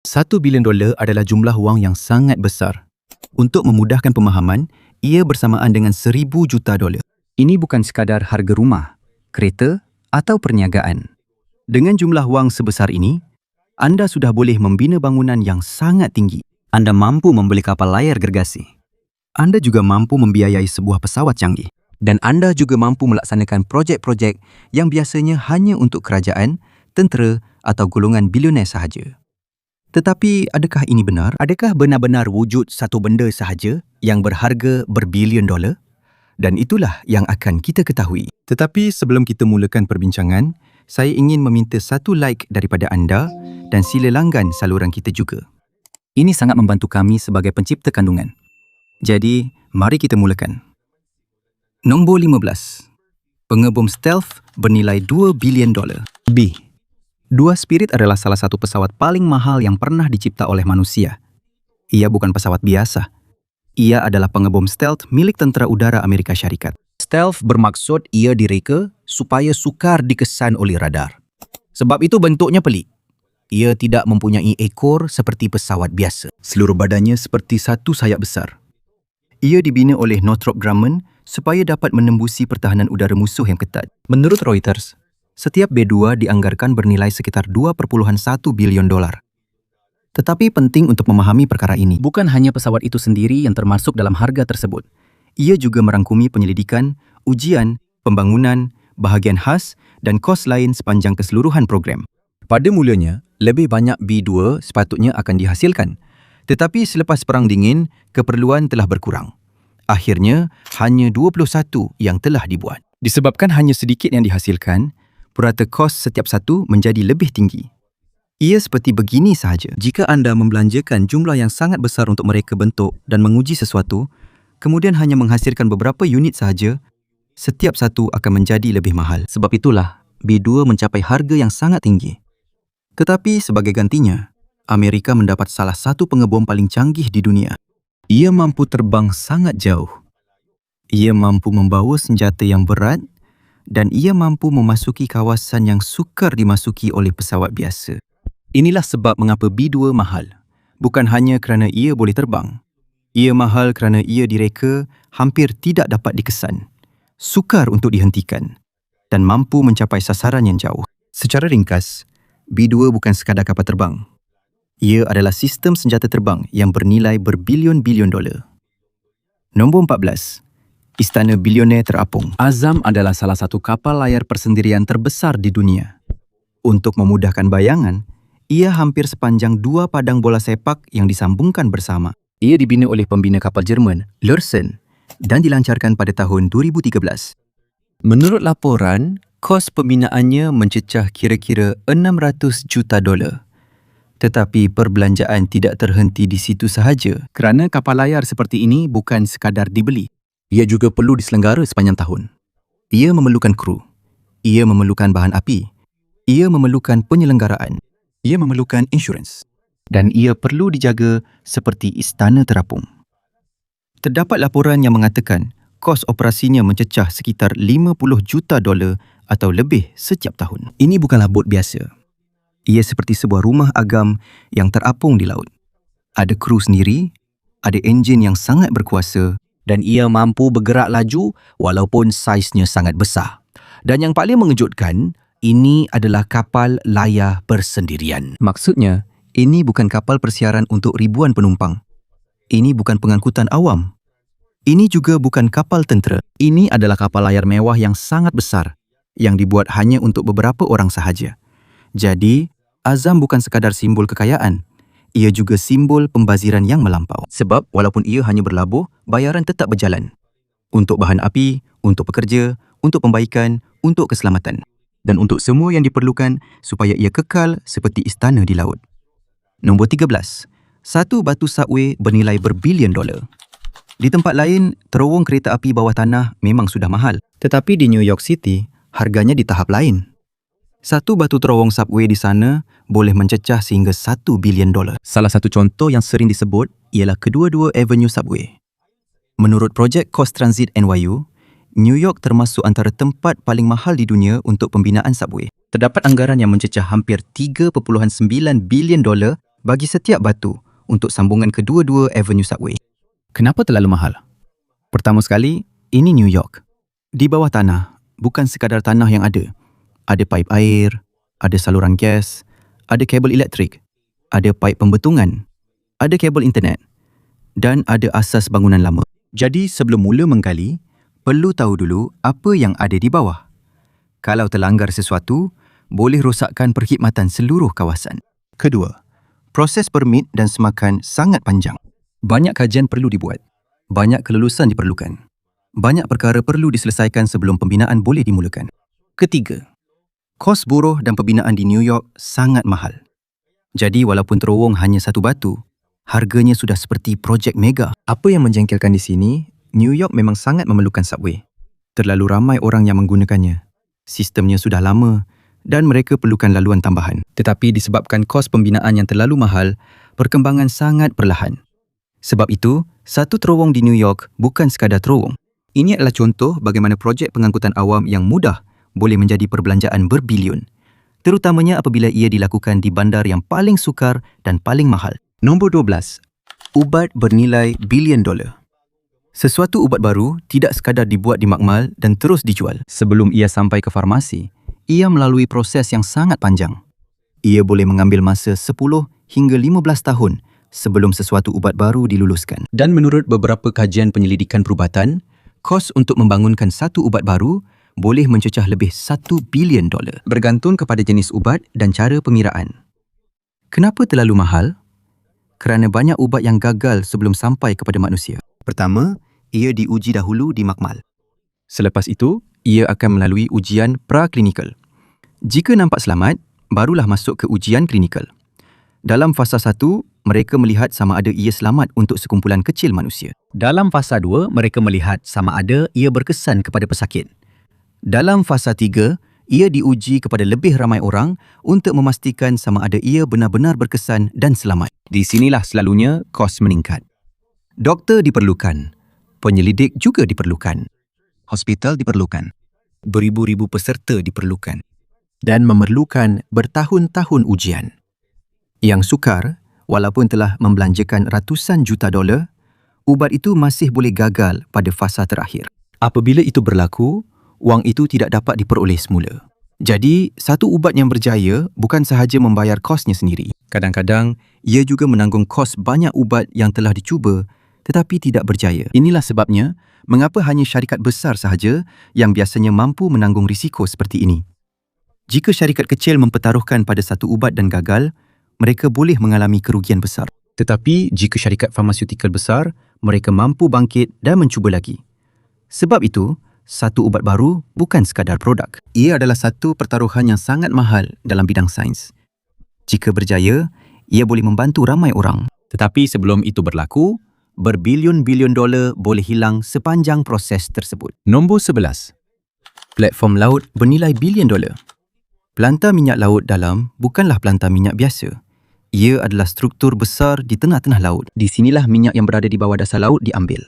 $1 bilion adalah jumlah wang yang sangat besar. Untuk memudahkan pemahaman, ia bersamaan dengan $1,000 juta. Ini bukan sekadar harga rumah, kereta atau perniagaan. Dengan jumlah wang sebesar ini, anda sudah boleh membina bangunan yang sangat tinggi. Anda mampu membeli kapal layar gergasi. Anda juga mampu membiayai sebuah pesawat canggih. Dan anda juga mampu melaksanakan projek-projek yang biasanya hanya untuk kerajaan, tentera atau golongan bilioner sahaja. Tetapi adakah ini benar? Adakah benar-benar wujud satu benda sahaja yang berharga berbilion dolar? Dan itulah yang akan kita ketahui. Tetapi sebelum kita mulakan perbincangan, saya ingin meminta satu like daripada anda dan sila langgan saluran kita juga. Ini sangat membantu kami sebagai pencipta kandungan. Jadi, mari kita mulakan. Nombor 15. Pengebom stealth bernilai $2 bilion. B. Dua Spirit adalah salah satu pesawat paling mahal yang pernah dicipta oleh manusia. Ia bukan pesawat biasa. Ia adalah pengebom stealth milik Tentera Udara Amerika Syarikat. Stealth bermaksud ia direka supaya sukar dikesan oleh radar. Sebab itu bentuknya pelik. Ia tidak mempunyai ekor seperti pesawat biasa. Seluruh badannya seperti satu sayap besar. Ia dibina oleh Northrop Grumman supaya dapat menembusi pertahanan udara musuh yang ketat. Menurut Reuters, setiap B-2 dianggarkan bernilai sekitar $2.1 bilion. Tetapi penting untuk memahami perkara ini. Bukan hanya pesawat itu sendiri yang termasuk dalam harga tersebut. Ia juga merangkumi penyelidikan, ujian, pembangunan, bahagian khas dan kos lain sepanjang keseluruhan program. Pada mulanya, lebih banyak B-2 sepatutnya akan dihasilkan. Tetapi selepas Perang Dingin, keperluan telah berkurang. Akhirnya, hanya 21 yang telah dibuat. Disebabkan hanya sedikit yang dihasilkan, purata kos setiap satu menjadi lebih tinggi. Ia seperti begini sahaja. Jika anda membelanjakan jumlah yang sangat besar untuk mereka bentuk dan menguji sesuatu, kemudian hanya menghasilkan beberapa unit sahaja, setiap satu akan menjadi lebih mahal. Sebab itulah, B-2 mencapai harga yang sangat tinggi. Tetapi sebagai gantinya, Amerika mendapat salah satu pengebom paling canggih di dunia. Ia mampu terbang sangat jauh. Ia mampu membawa senjata yang berat dan ia mampu memasuki kawasan yang sukar dimasuki oleh pesawat biasa. Inilah sebab mengapa B-2 mahal. Bukan hanya kerana ia boleh terbang. Ia mahal kerana ia direka hampir tidak dapat dikesan, sukar untuk dihentikan dan mampu mencapai sasaran yang jauh. Secara ringkas, B-2 bukan sekadar kapal terbang. Ia adalah sistem senjata terbang yang bernilai berbilion-bilion dolar. Nombor 14. Istana bilioner terapung. Azam adalah salah satu kapal layar persendirian terbesar di dunia. Untuk memudahkan bayangan, ia hampir sepanjang 2 padang bola sepak yang disambungkan bersama. Ia dibina oleh pembina kapal Jerman, Lürsen, dan dilancarkan pada tahun 2013. Menurut laporan, kos pembinaannya mencecah kira-kira $600 juta. Tetapi perbelanjaan tidak terhenti di situ sahaja. Kerana kapal layar seperti ini bukan sekadar dibeli. ia juga perlu diselenggara sepanjang tahun. Ia memerlukan kru. Ia memerlukan bahan api. Ia memerlukan penyelenggaraan. Ia memerlukan insurans. Dan ia perlu dijaga seperti istana terapung. Terdapat laporan yang mengatakan kos operasinya mencecah sekitar $50 juta atau lebih setiap tahun. Ini bukanlah bot biasa. Ia seperti sebuah rumah agam yang terapung di laut. Ada kru sendiri, ada enjin yang sangat berkuasa dan ia mampu bergerak laju walaupun saiznya sangat besar. Dan yang paling mengejutkan, ini adalah kapal layar bersendirian. Maksudnya, ini bukan kapal persiaran untuk ribuan penumpang. Ini bukan pengangkutan awam. Ini juga bukan kapal tentera. Ini adalah kapal layar mewah yang sangat besar yang dibuat hanya untuk beberapa orang sahaja. Jadi, Azam bukan sekadar simbol kekayaan. Ia juga simbol pembaziran yang melampau. Sebab walaupun ia hanya berlabuh, bayaran tetap berjalan. Untuk bahan api, untuk pekerja, untuk pembaikan, untuk keselamatan. Dan untuk semua yang diperlukan supaya ia kekal seperti istana di laut. Nombor 13. Satu batu subway bernilai berbilion dolar. Di tempat lain, terowong kereta api bawah tanah memang sudah mahal. Tetapi di New York City, harganya di tahap lain. Satu batu terowong subway di sana boleh mencecah sehingga $1 bilion. Salah satu contoh yang sering disebut ialah kedua-dua Avenue Subway. Menurut projek Coast Transit NYU, New York termasuk antara tempat paling mahal di dunia untuk pembinaan subway. Terdapat anggaran yang mencecah hampir $3.9 bilion bagi setiap batu untuk sambungan kedua-dua Avenue Subway. Kenapa terlalu mahal? Pertama sekali, ini New York. Di bawah tanah, bukan sekadar tanah yang ada. Ada paip air, ada saluran gas, ada kabel elektrik, ada paip pembetungan, ada kabel internet dan ada asas bangunan lama. Jadi sebelum mula menggali, perlu tahu dulu apa yang ada di bawah. Kalau terlanggar sesuatu, boleh rosakkan perkhidmatan seluruh kawasan. Kedua, proses permit dan semakan sangat panjang. Banyak kajian perlu dibuat. Banyak kelulusan diperlukan. Banyak perkara perlu diselesaikan sebelum pembinaan boleh dimulakan. Ketiga, kos buruh dan pembinaan di New York sangat mahal. Jadi walaupun terowong hanya satu batu, harganya sudah seperti projek mega. Apa yang menjengkelkan di sini, New York memang sangat memerlukan subway. Terlalu ramai orang yang menggunakannya. Sistemnya sudah lama dan mereka perlukan laluan tambahan. Tetapi disebabkan kos pembinaan yang terlalu mahal, perkembangan sangat perlahan. Sebab itu, satu terowong di New York bukan sekadar terowong. Ini adalah contoh bagaimana projek pengangkutan awam yang mudah boleh menjadi perbelanjaan berbilion. Terutamanya apabila ia dilakukan di bandar yang paling sukar dan paling mahal. Nombor 12. Ubat bernilai bilion dolar. Sesuatu ubat baru tidak sekadar dibuat di makmal dan terus dijual. Sebelum ia sampai ke farmasi, ia melalui proses yang sangat panjang. Ia boleh mengambil masa 10 hingga 15 tahun sebelum sesuatu ubat baru diluluskan. Dan menurut beberapa kajian penyelidikan perubatan, kos untuk membangunkan satu ubat baru boleh mencecah lebih 1 bilion dolar. Bergantung kepada jenis ubat dan cara pengiraan. Kenapa terlalu mahal? Kerana banyak ubat yang gagal sebelum sampai kepada manusia. Pertama, ia diuji dahulu di makmal. Selepas itu, ia akan melalui ujian praklinikal. Jika nampak selamat, barulah masuk ke ujian klinikal. Dalam fasa 1, mereka melihat sama ada ia selamat untuk sekumpulan kecil manusia. Dalam fasa 2, mereka melihat sama ada ia berkesan kepada pesakit. Dalam fasa 3, ia diuji kepada lebih ramai orang untuk memastikan sama ada ia benar-benar berkesan dan selamat. Di sinilah selalunya kos meningkat. Doktor diperlukan. Penyelidik juga diperlukan. Hospital diperlukan. Beribu-ribu peserta diperlukan. Dan memerlukan bertahun-tahun ujian. Yang sukar, walaupun telah membelanjakan ratusan juta dolar, ubat itu masih boleh gagal pada fasa terakhir. Apabila itu berlaku, wang itu tidak dapat diperoleh semula. Jadi, satu ubat yang berjaya bukan sahaja membayar kosnya sendiri. Kadang-kadang, ia juga menanggung kos banyak ubat yang telah dicuba tetapi tidak berjaya. Inilah sebabnya, mengapa hanya syarikat besar sahaja yang biasanya mampu menanggung risiko seperti ini. Jika syarikat kecil mempertaruhkan pada satu ubat dan gagal, mereka boleh mengalami kerugian besar. Tetapi jika syarikat farmasyutikal besar, mereka mampu bangkit dan mencuba lagi. Sebab itu, satu ubat baru bukan sekadar produk. Ia adalah satu pertaruhan yang sangat mahal dalam bidang sains. Jika berjaya, ia boleh membantu ramai orang. Tetapi sebelum itu berlaku, berbilion-bilion dolar boleh hilang sepanjang proses tersebut. Nombor 11. Platform laut bernilai bilion dolar. Pelantar minyak laut dalam bukanlah pelantar minyak biasa. Ia adalah struktur besar di tengah-tengah laut. Di sinilah minyak yang berada di bawah dasar laut diambil.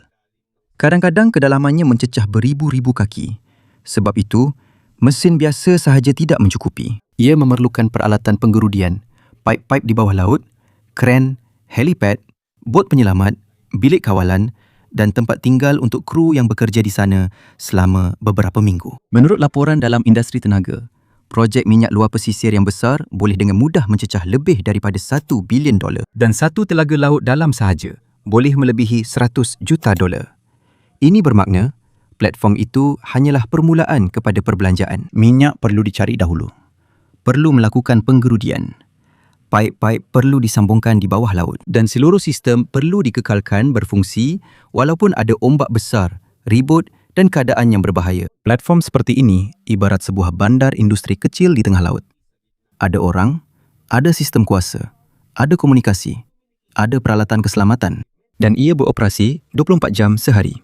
Kadang-kadang kedalamannya mencecah beribu-ribu kaki. Sebab itu, mesin biasa sahaja tidak mencukupi. Ia memerlukan peralatan penggerudian, paip-paip di bawah laut, kren, helipad, bot penyelamat, bilik kawalan dan tempat tinggal untuk kru yang bekerja di sana selama beberapa minggu. Menurut laporan dalam industri tenaga, projek minyak luar pesisir yang besar boleh dengan mudah mencecah lebih daripada 1 bilion dolar. Dan satu telaga laut dalam sahaja boleh melebihi 100 juta dolar. Ini bermakna, platform itu hanyalah permulaan kepada perbelanjaan. Minyak perlu dicari dahulu. Perlu melakukan penggerudian. Paip-paip perlu disambungkan di bawah laut dan seluruh sistem perlu dikekalkan berfungsi walaupun ada ombak besar, ribut dan keadaan yang berbahaya. Platform seperti ini ibarat sebuah bandar industri kecil di tengah laut. Ada orang, ada sistem kuasa, ada komunikasi, ada peralatan keselamatan dan ia beroperasi 24 jam sehari.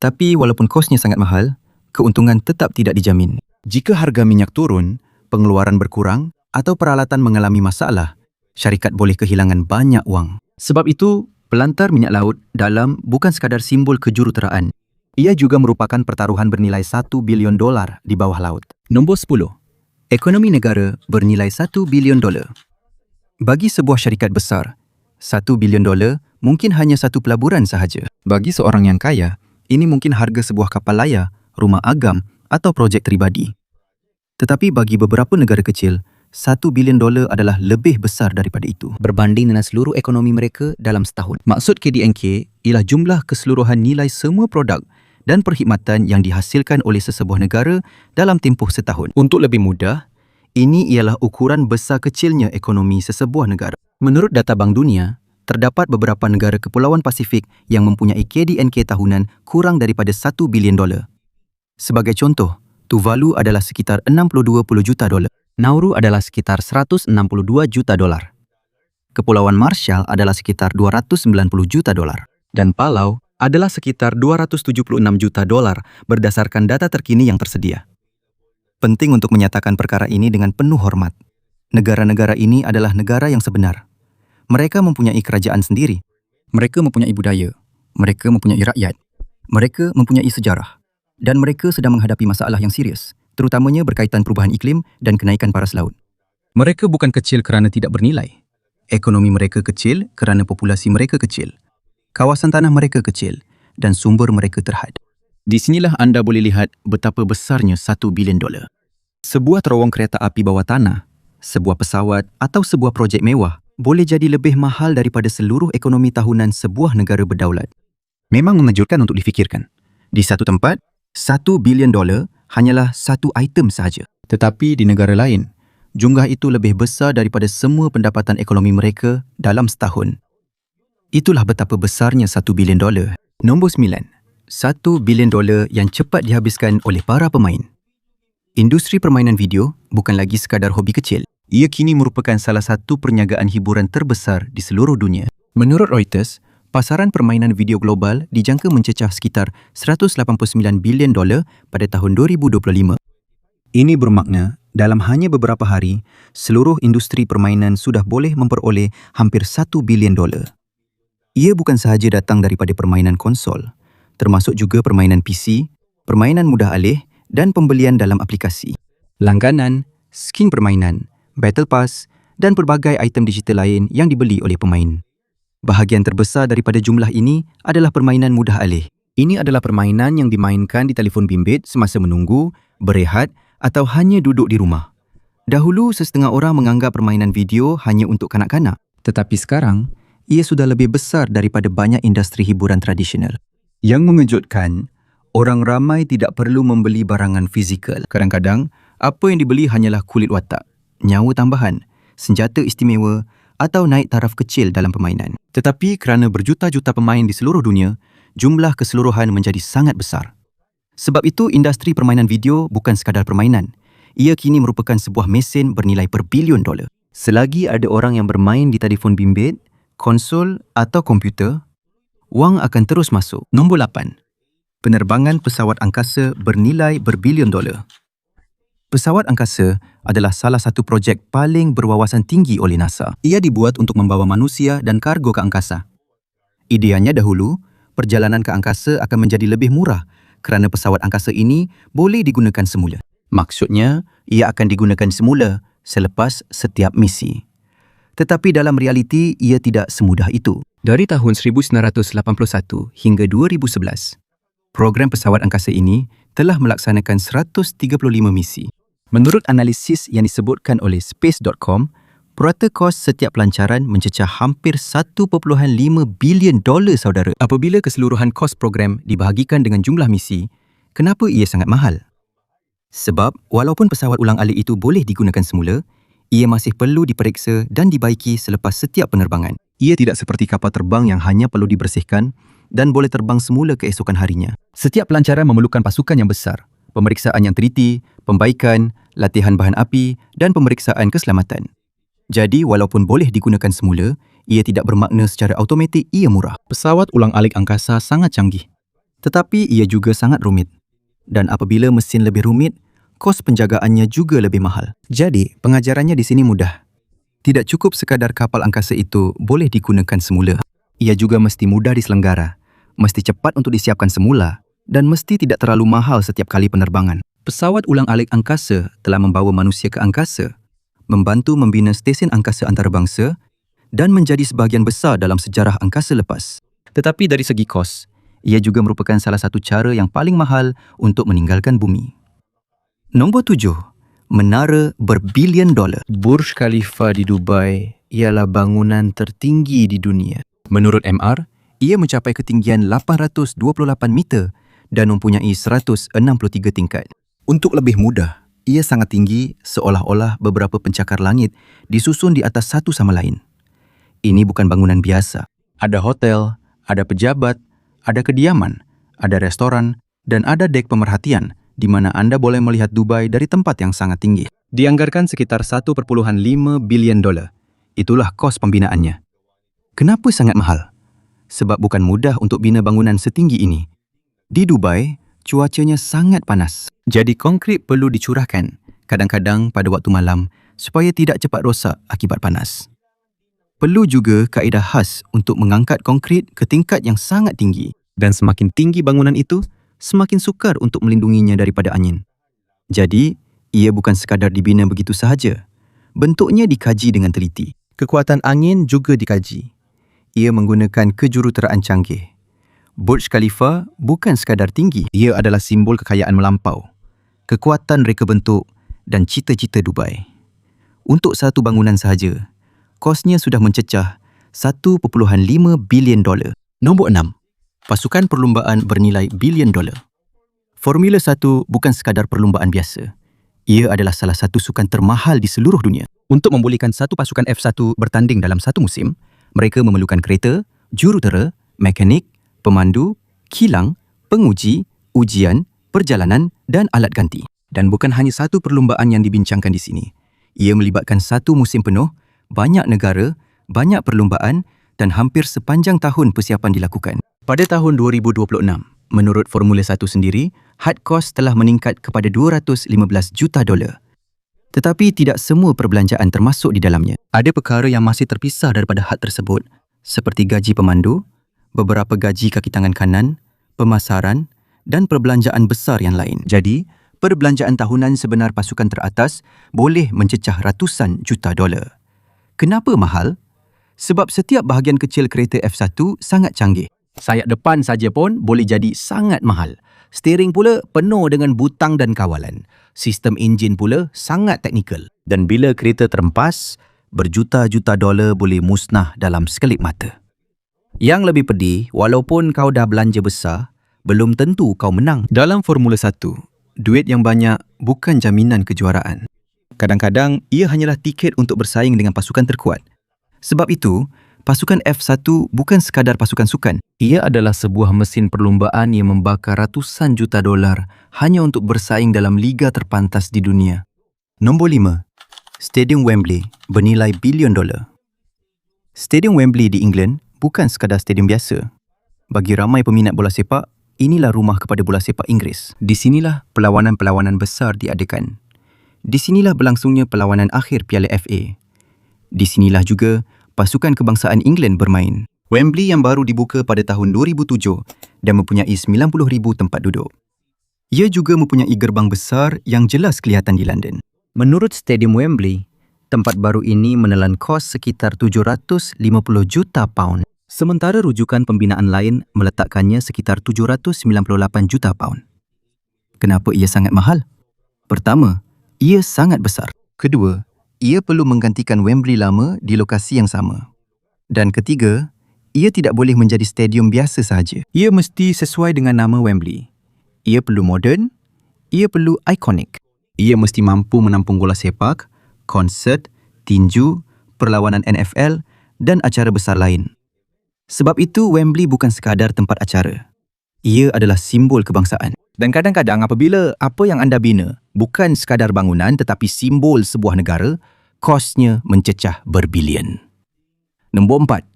Tapi walaupun kosnya sangat mahal, keuntungan tetap tidak dijamin. Jika harga minyak turun, pengeluaran berkurang atau peralatan mengalami masalah, syarikat boleh kehilangan banyak wang. Sebab itu, pelantar minyak laut dalam bukan sekadar simbol kejuruteraan. Ia juga merupakan pertaruhan bernilai 1 bilion dolar di bawah laut. Nombor 10. Ekonomi negara bernilai 1 bilion dolar. Bagi sebuah syarikat besar, $1 bilion mungkin hanya satu pelaburan sahaja. Bagi seorang yang kaya, ini mungkin harga sebuah kapal layar, rumah agam atau projek peribadi. Tetapi bagi beberapa negara kecil, $1 bilion adalah lebih besar daripada itu. Berbanding dengan seluruh ekonomi mereka dalam setahun. Maksud KDNK ialah jumlah keseluruhan nilai semua produk dan perkhidmatan yang dihasilkan oleh sesebuah negara dalam tempoh setahun. Untuk lebih mudah, ini ialah ukuran besar kecilnya ekonomi sesebuah negara. Menurut data Bank Dunia, terdapat beberapa negara kepulauan Pasifik yang mempunyai KDNK tahunan kurang daripada $1 bilion. Sebagai contoh, Tuvalu adalah sekitar $62 juta. Nauru adalah sekitar $162 juta. Kepulauan Marshall adalah sekitar $290 juta. Dan Palau adalah sekitar $276 juta berdasarkan data terkini yang tersedia. Penting untuk menyatakan perkara ini dengan penuh hormat. Negara-negara ini adalah negara yang sebenar. Mereka mempunyai kerajaan sendiri. Mereka mempunyai budaya. Mereka mempunyai rakyat. Mereka mempunyai sejarah. Dan mereka sedang menghadapi masalah yang serius, terutamanya berkaitan perubahan iklim dan kenaikan paras laut. Mereka bukan kecil kerana tidak bernilai. Ekonomi mereka kecil kerana populasi mereka kecil. Kawasan tanah mereka kecil dan sumber mereka terhad. Di sinilah anda boleh lihat betapa besarnya $1 bilion. Sebuah terowong kereta api bawah tanah, sebuah pesawat atau sebuah projek mewah boleh jadi lebih mahal daripada seluruh ekonomi tahunan sebuah negara berdaulat. Memang mengejutkan untuk difikirkan. Di satu tempat, $1 bilion hanyalah satu item sahaja. Tetapi di negara lain, jumlah itu lebih besar daripada semua pendapatan ekonomi mereka dalam setahun. Itulah betapa besarnya $1 bilion. Nombor 9. $1 bilion yang cepat dihabiskan oleh para pemain. Industri permainan video bukan lagi sekadar hobi kecil. Ia kini merupakan salah satu perniagaan hiburan terbesar di seluruh dunia. Menurut Reuters, pasaran permainan video global dijangka mencecah sekitar $189 bilion pada tahun 2025. Ini bermakna dalam hanya beberapa hari, seluruh industri permainan sudah boleh memperoleh hampir $1 bilion. Ia bukan sahaja datang daripada permainan konsol, termasuk juga permainan PC, permainan mudah alih dan pembelian dalam aplikasi. Langganan, skin permainan, battle pass dan pelbagai item digital lain yang dibeli oleh pemain. Bahagian terbesar daripada jumlah ini adalah permainan mudah alih. Ini adalah permainan yang dimainkan di telefon bimbit semasa menunggu, berehat atau hanya duduk di rumah. Dahulu, setengah orang menganggap permainan video hanya untuk kanak-kanak. Tetapi sekarang, ia sudah lebih besar daripada banyak industri hiburan tradisional. Yang mengejutkan, orang ramai tidak perlu membeli barangan fizikal. Kadang-kadang, apa yang dibeli hanyalah kulit watak, nyawa tambahan, senjata istimewa atau naik taraf kecil dalam permainan. Tetapi kerana berjuta-juta pemain di seluruh dunia, jumlah keseluruhan menjadi sangat besar. Sebab itu, industri permainan video bukan sekadar permainan. Ia kini merupakan sebuah mesin bernilai berbilion dolar. Selagi ada orang yang bermain di telefon bimbit, konsol atau komputer, wang akan terus masuk. Nombor 8. Penerbangan pesawat angkasa bernilai berbilion dolar. Pesawat angkasa adalah salah satu projek paling berwawasan tinggi oleh NASA. Ia dibuat untuk membawa manusia dan kargo ke angkasa. Ideanya dahulu, perjalanan ke angkasa akan menjadi lebih murah kerana pesawat angkasa ini boleh digunakan semula. Maksudnya, ia akan digunakan semula selepas setiap misi. Tetapi dalam realiti, ia tidak semudah itu. Dari tahun 1981 hingga 2011, program pesawat angkasa ini telah melaksanakan 135 misi. Menurut analisis yang disebutkan oleh Space.com, purata kos setiap pelancaran mencecah hampir $1.5 bilion, saudara. Apabila keseluruhan kos program dibahagikan dengan jumlah misi, kenapa ia sangat mahal? Sebab, walaupun pesawat ulang-alik itu boleh digunakan semula, ia masih perlu diperiksa dan dibaiki selepas setiap penerbangan. Ia tidak seperti kapal terbang yang hanya perlu dibersihkan dan boleh terbang semula keesokan harinya. Setiap pelancaran memerlukan pasukan yang besar, pemeriksaan yang teliti, pembaikan, latihan bahan api dan pemeriksaan keselamatan. Jadi, walaupun boleh digunakan semula, ia tidak bermakna secara automatik ia murah. Pesawat ulang-alik angkasa sangat canggih, tetapi ia juga sangat rumit. Dan apabila mesin lebih rumit, kos penjagaannya juga lebih mahal. Jadi, pengajarannya di sini mudah. Tidak cukup sekadar kapal angkasa itu boleh digunakan semula. Ia juga mesti mudah diselenggara, mesti cepat untuk disiapkan semula, dan mesti tidak terlalu mahal setiap kali penerbangan. Pesawat ulang-alik angkasa telah membawa manusia ke angkasa, membantu membina stesen angkasa antarabangsa dan menjadi sebahagian besar dalam sejarah angkasa lepas. Tetapi dari segi kos, ia juga merupakan salah satu cara yang paling mahal untuk meninggalkan bumi. Nombor 7. Menara berbilion dolar. Burj Khalifa di Dubai ialah bangunan tertinggi di dunia. Menurut MR, ia mencapai ketinggian 828 meter dan mempunyai 163 tingkat. Untuk lebih mudah, ia sangat tinggi seolah-olah beberapa pencakar langit disusun di atas satu sama lain. Ini bukan bangunan biasa. Ada hotel, ada pejabat, ada kediaman, ada restoran, dan ada dek pemerhatian di mana anda boleh melihat Dubai dari tempat yang sangat tinggi. Dianggarkan sekitar 1,5 bilion dolar. Itulah kos pembinaannya. Kenapa sangat mahal? Sebab bukan mudah untuk bina bangunan setinggi ini. Di Dubai, cuacanya sangat panas. Jadi konkrit perlu dicurahkan, kadang-kadang pada waktu malam, supaya tidak cepat rosak akibat panas. Perlu juga kaedah khas untuk mengangkat konkrit ke tingkat yang sangat tinggi. Dan semakin tinggi bangunan itu, semakin sukar untuk melindunginya daripada angin. Jadi, ia bukan sekadar dibina begitu sahaja. Bentuknya dikaji dengan teliti. Kekuatan angin juga dikaji. Ia menggunakan kejuruteraan canggih. Burj Khalifa bukan sekadar tinggi, ia adalah simbol kekayaan melampau, kekuatan reka bentuk dan cita-cita Dubai. Untuk satu bangunan sahaja, kosnya sudah mencecah 1,5 bilion dolar. Nombor 6. Pasukan perlumbaan bernilai bilion dolar. Formula 1 bukan sekadar perlumbaan biasa. Ia adalah salah satu sukan termahal di seluruh dunia. Untuk membolehkan satu pasukan F1 bertanding dalam satu musim, mereka memerlukan kereta, jurutera, mekanik, pemandu, kilang, penguji, ujian, perjalanan dan alat ganti. Dan bukan hanya satu perlumbaan yang dibincangkan di sini. Ia melibatkan satu musim penuh, banyak negara, banyak perlumbaan dan hampir sepanjang tahun persiapan dilakukan. Pada tahun 2026, menurut Formula 1 sendiri, had kos telah meningkat kepada 215 juta dolar. Tetapi tidak semua perbelanjaan termasuk di dalamnya. Ada perkara yang masih terpisah daripada had tersebut, seperti gaji pemandu, beberapa gaji kaki tangan kanan, pemasaran dan perbelanjaan besar yang lain. Jadi, perbelanjaan tahunan sebenar pasukan teratas boleh mencecah ratusan juta dolar. Kenapa mahal? Sebab setiap bahagian kecil kereta F1 sangat canggih. Sayap depan saja pun boleh jadi sangat mahal. Steering pula penuh dengan butang dan kawalan. Sistem enjin pula sangat teknikal. Dan bila kereta terempas, berjuta-juta dolar boleh musnah dalam sekelip mata. Yang lebih pedih, walaupun kau dah belanja besar, belum tentu kau menang. Dalam Formula 1, duit yang banyak bukan jaminan kejuaraan. Kadang-kadang, ia hanyalah tiket untuk bersaing dengan pasukan terkuat. Sebab itu, pasukan F1 bukan sekadar pasukan sukan. Ia adalah sebuah mesin perlumbaan yang membakar ratusan juta dolar hanya untuk bersaing dalam liga terpantas di dunia. Nombor 5. Stadium Wembley bernilai bilion dolar. Stadium Wembley di England bukan sekadar stadium biasa. Bagi ramai peminat bola sepak, inilah rumah kepada bola sepak Inggeris. Di sinilah perlawanan-perlawanan besar diadakan. Di sinilah berlangsungnya perlawanan akhir Piala FA. Di sinilah juga pasukan kebangsaan England bermain. Wembley yang baru dibuka pada tahun 2007 dan mempunyai 90,000 tempat duduk. Ia juga mempunyai gerbang besar yang jelas kelihatan di London. Menurut Stadium Wembley, tempat baru ini menelan kos sekitar 750 juta pound. Sementara rujukan pembinaan lain meletakkannya sekitar 798 juta pound. Kenapa ia sangat mahal? Pertama, ia sangat besar. Kedua, ia perlu menggantikan Wembley lama di lokasi yang sama. Dan ketiga, ia tidak boleh menjadi stadium biasa sahaja. Ia mesti sesuai dengan nama Wembley. Ia perlu moden, ia perlu ikonik. Ia mesti mampu menampung bola sepak, konsert, tinju, perlawanan NFL dan acara besar lain. Sebab itu Wembley bukan sekadar tempat acara. Ia adalah simbol kebangsaan. Dan kadang-kadang apabila apa yang anda bina bukan sekadar bangunan tetapi simbol sebuah negara, kosnya mencecah berbilion. Nombor 4.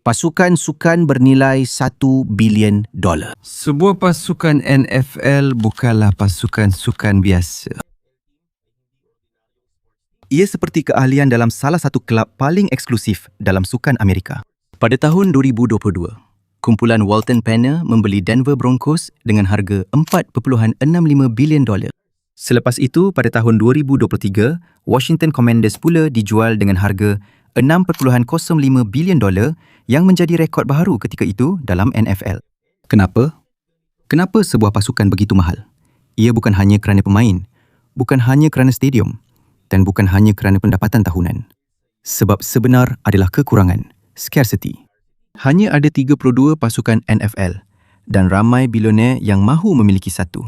Pasukan sukan bernilai 1 bilion dolar. Sebuah pasukan NFL bukanlah pasukan sukan biasa. Ia seperti keahlian dalam salah satu kelab paling eksklusif dalam sukan Amerika. Pada tahun 2022, kumpulan Walton Penner membeli Denver Broncos dengan harga 4.65 bilion dolar. Selepas itu, pada tahun 2023, Washington Commanders pula dijual dengan harga $6.05 bilion yang menjadi rekod baharu ketika itu dalam NFL. Kenapa? Kenapa sebuah pasukan begitu mahal? Ia bukan hanya kerana pemain, bukan hanya kerana stadium, dan bukan hanya kerana pendapatan tahunan. Sebab sebenar adalah kekurangan, scarcity. Hanya ada 32 pasukan NFL dan ramai bilioner yang mahu memiliki satu.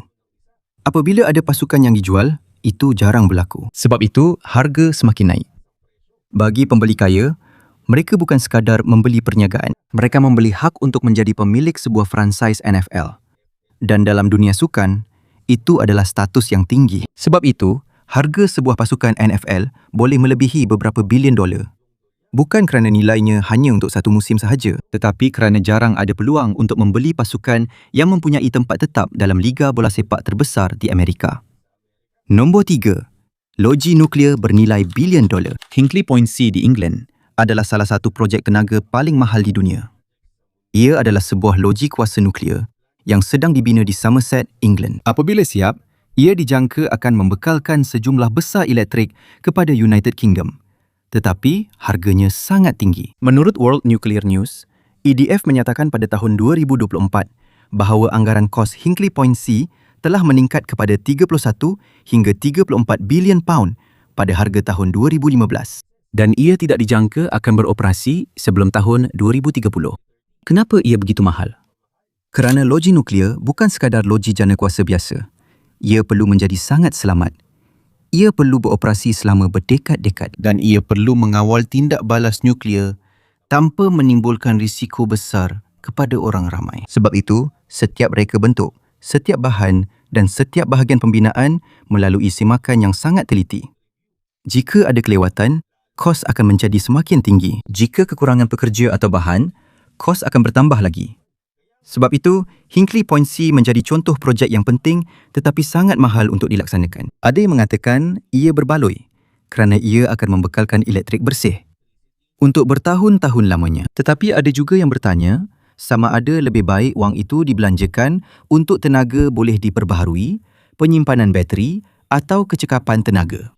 Apabila ada pasukan yang dijual, itu jarang berlaku. Sebab itu, harga semakin naik. Bagi pembeli kaya, mereka bukan sekadar membeli perniagaan. Mereka membeli hak untuk menjadi pemilik sebuah franchise NFL. Dan dalam dunia sukan, itu adalah status yang tinggi. Sebab itu, harga sebuah pasukan NFL boleh melebihi beberapa bilion dolar. Bukan kerana nilainya hanya untuk satu musim sahaja, tetapi kerana jarang ada peluang untuk membeli pasukan yang mempunyai tempat tetap dalam liga bola sepak terbesar di Amerika. Nombor 3. Loji nuklear bernilai bilion dolar. Hinkley Point C di England adalah salah satu projek tenaga paling mahal di dunia. Ia adalah sebuah loji kuasa nuklear yang sedang dibina di Somerset, England. Apabila siap, ia dijangka akan membekalkan sejumlah besar elektrik kepada United Kingdom. Tetapi harganya sangat tinggi. Menurut World Nuclear News, EDF menyatakan pada tahun 2024 bahawa anggaran kos Hinkley Point C telah meningkat kepada 31 hingga 34 bilion pound pada harga tahun 2015 dan ia tidak dijangka akan beroperasi sebelum tahun 2030. Kenapa ia begitu mahal? Kerana loji nuklear bukan sekadar loji jana kuasa biasa. Ia perlu menjadi sangat selamat. Ia perlu beroperasi selama berdekad-dekad dan ia perlu mengawal tindak balas nuklear tanpa menimbulkan risiko besar kepada orang ramai. Sebab itu, setiap reka bentuk, setiap bahan dan setiap bahagian pembinaan melalui semakan yang sangat teliti. Jika ada kelewatan, kos akan menjadi semakin tinggi. Jika kekurangan pekerja atau bahan, kos akan bertambah lagi. Sebab itu, Hinkley Point C menjadi contoh projek yang penting tetapi sangat mahal untuk dilaksanakan. Ada yang mengatakan ia berbaloi kerana ia akan membekalkan elektrik bersih untuk bertahun-tahun lamanya. Tetapi ada juga yang bertanya, sama ada lebih baik wang itu dibelanjakan untuk tenaga boleh diperbaharui, penyimpanan bateri atau kecekapan tenaga.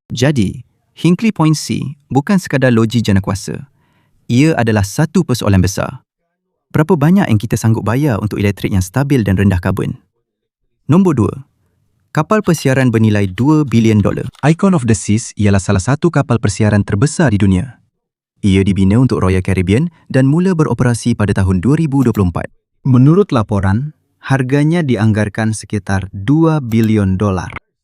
Jadi, Hinkley Point C bukan sekadar loji jana kuasa. Ia adalah satu persoalan besar. Berapa banyak yang kita sanggup bayar untuk elektrik yang stabil dan rendah karbon? Nombor 2. Kapal persiaran bernilai $2 bilion. Icon of the Seas ialah salah satu kapal persiaran terbesar di dunia. Ia dibina untuk Royal Caribbean dan mula beroperasi pada tahun 2024. Menurut laporan, harganya dianggarkan sekitar $2 bilion.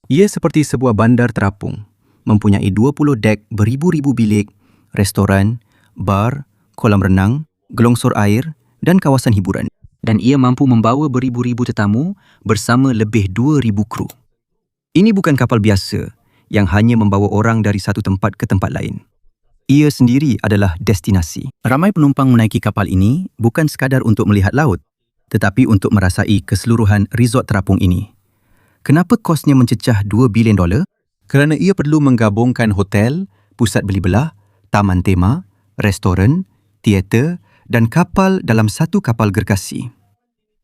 Ia seperti sebuah bandar terapung, mempunyai 20 dek beribu-ribu bilik, restoran, bar, kolam renang, gelongsor air dan kawasan hiburan. Dan ia mampu membawa beribu-ribu tetamu bersama lebih 2,000 kru. Ini bukan kapal biasa yang hanya membawa orang dari satu tempat ke tempat lain. Ia sendiri adalah destinasi. Ramai penumpang menaiki kapal ini bukan sekadar untuk melihat laut, tetapi untuk merasai keseluruhan resort terapung ini. Kenapa kosnya mencecah $2 bilion? Kerana ia perlu menggabungkan hotel, pusat beli belah, taman tema, restoran, teater dan kapal dalam satu kapal gergasi.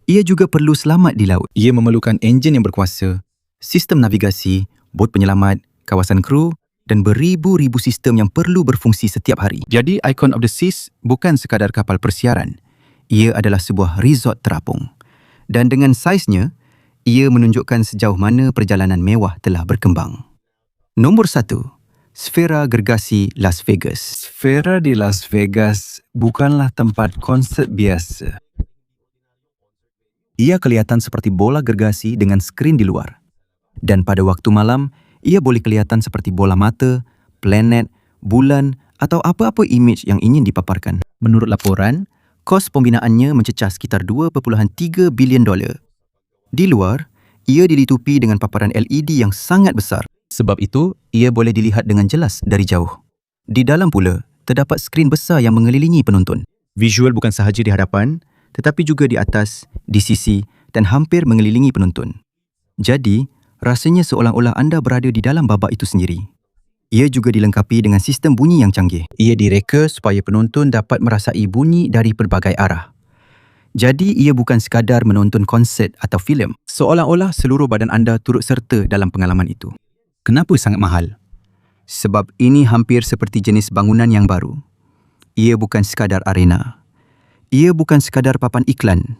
Ia juga perlu selamat di laut. Ia memerlukan enjin yang berkuasa, sistem navigasi, bot penyelamat, kawasan kru dan beribu-ribu sistem yang perlu berfungsi setiap hari. Jadi Icon of the Seas bukan sekadar kapal persiaran. Ia adalah sebuah resort terapung. Dan dengan saiznya, ia menunjukkan sejauh mana perjalanan mewah telah berkembang. Nombor 1. Sfera Gergasi Las Vegas. Sfera di Las Vegas bukanlah tempat konsert biasa. Ia kelihatan seperti bola gergasi dengan skrin di luar. Dan pada waktu malam, ia boleh kelihatan seperti bola mata, planet, bulan atau apa-apa imej yang ingin dipaparkan. Menurut laporan, kos pembinaannya mencecah sekitar $2.3 bilion. Di luar, ia dilitupi dengan paparan LED yang sangat besar. Sebab itu, ia boleh dilihat dengan jelas dari jauh. Di dalam pula, terdapat skrin besar yang mengelilingi penonton. Visual bukan sahaja di hadapan, tetapi juga di atas, di sisi dan hampir mengelilingi penonton. Jadi, rasanya seolah-olah anda berada di dalam babak itu sendiri. Ia juga dilengkapi dengan sistem bunyi yang canggih. Ia direka supaya penonton dapat merasai bunyi dari pelbagai arah. Jadi ia bukan sekadar menonton konsert atau filem. Seolah-olah seluruh badan anda turut serta dalam pengalaman itu. Kenapa sangat mahal? Sebab ini hampir seperti jenis bangunan yang baru. Ia bukan sekadar arena. Ia bukan sekadar papan iklan.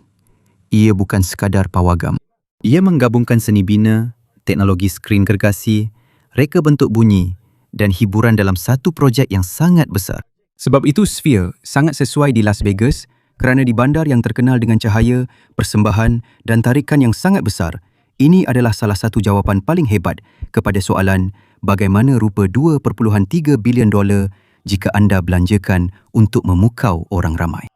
Ia bukan sekadar pawagam. Ia menggabungkan seni bina, teknologi skrin gergasi, reka bentuk bunyi dan hiburan dalam satu projek yang sangat besar. Sebab itu Sphere sangat sesuai di Las Vegas kerana di bandar yang terkenal dengan cahaya, persembahan dan tarikan yang sangat besar, ini adalah salah satu jawapan paling hebat kepada soalan bagaimana rupa $2.3 bilion jika anda belanjakan untuk memukau orang ramai.